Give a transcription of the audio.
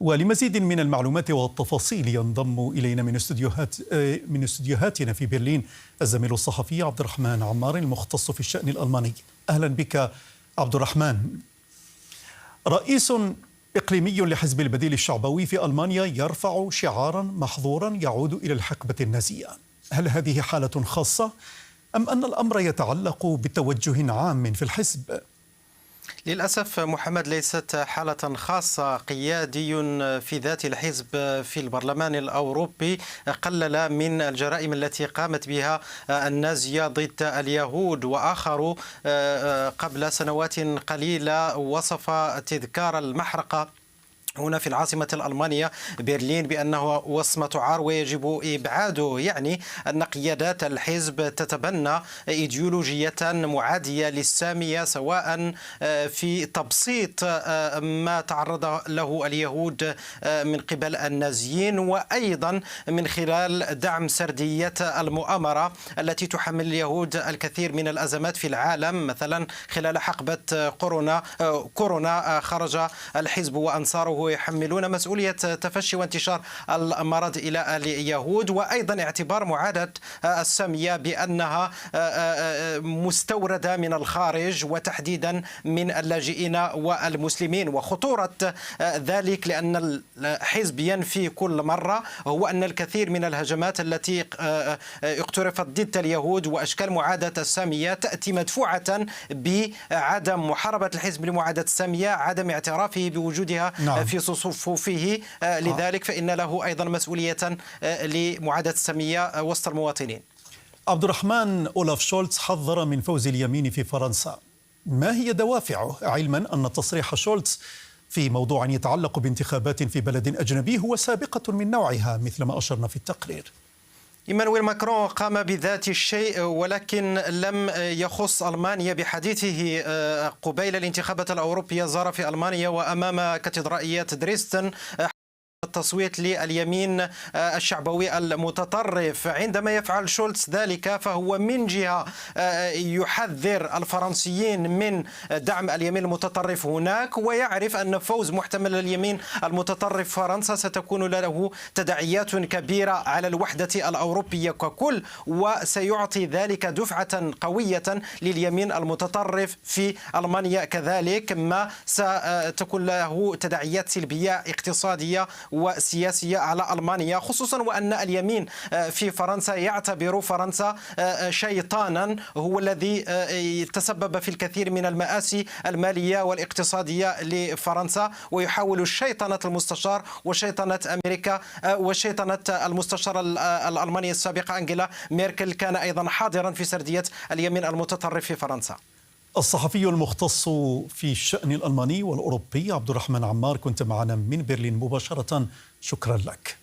ولمزيد من المعلومات والتفاصيل ينضم إلينا من استديوهاتنا في برلين الزميل الصحفي عبد الرحمن عمار المختص في الشأن الألماني. أهلا بك عبد الرحمن. رئيس إقليمي لحزب البديل الشعبوي في ألمانيا يرفع شعارا محظورا يعود إلى الحقبة النازية، هل هذه حالة خاصة أم أن الأمر يتعلق بتوجه عام في الحزب؟ للأسف محمد، ليست حالة خاصة. قيادي في ذات الحزب في البرلمان الأوروبي قلل من الجرائم التي قامت بها النازية ضد اليهود، وآخر قبل سنوات قليلة وصف تذكار المحرقة هنا في العاصمة الألمانية برلين بأنه وصمة عار ويجب إبعاده. يعني أن قيادات الحزب تتبنى إيديولوجية معادية للسامية، سواء في تبسيط ما تعرض له اليهود من قبل النازيين، وأيضا من خلال دعم سردية المؤامرة التي تحمل اليهود الكثير من الأزمات في العالم. مثلا خلال حقبة كورونا خرج الحزب وأنصاره يحملون مسؤولية تفشي وانتشار المرض إلى اليهود، وأيضا اعتبار معاداة السامية بأنها مستوردة من الخارج، وتحديدا من اللاجئين والمسلمين. وخطورة ذلك لأن الحزب ينفي كل مرة هو أن الكثير من الهجمات التي اقترفت ضد اليهود وأشكال معاداة السامية تأتي مدفوعة بعدم محاربة الحزب لمعاداة السامية، عدم اعترافه بوجودها في صفوفه. لذلك فإن له أيضا مسؤولية لمعاداة السامية وسط المواطنين. عبد الرحمن، أولاف شولتز حذر من فوز اليمين في فرنسا، ما هي دوافعه علما أن تصريح شولتز في موضوع يتعلق بانتخابات في بلد أجنبي هو سابقة من نوعها مثل ما أشرنا في التقرير؟ إيمانويل ماكرون قام بذات الشيء، ولكن لم يخص ألمانيا بحديثه. قبيل الانتخابات الأوروبية زار في ألمانيا وأمام كاتدرائية دريسدن التصويت لليمين الشعبوي المتطرف. عندما يفعل شولتز ذلك فهو من جهة يحذر الفرنسيين من دعم اليمين المتطرف هناك، ويعرف أن فوز محتمل اليمين المتطرف فرنسا ستكون له تداعيات كبيرة على الوحدة الأوروبية ككل، وسيعطي ذلك دفعة قوية لليمين المتطرف في ألمانيا كذلك، ما ستكون له تداعيات سلبية اقتصادية وسياسية على ألمانيا، خصوصا وأن اليمين في فرنسا يعتبر فرنسا شيطانا هو الذي تسبب في الكثير من المآسي المالية والاقتصادية لفرنسا، ويحاول شيطنة المستشار وشيطنة أمريكا وشيطنة المستشار الألماني السابقة أنجيلا ميركل كان أيضا حاضرا في سردية اليمين المتطرف في فرنسا. الصحفي المختص في الشأن الألماني والأوروبي عبد الرحمن عمار، كنت معنا من برلين مباشرة، شكرا لك.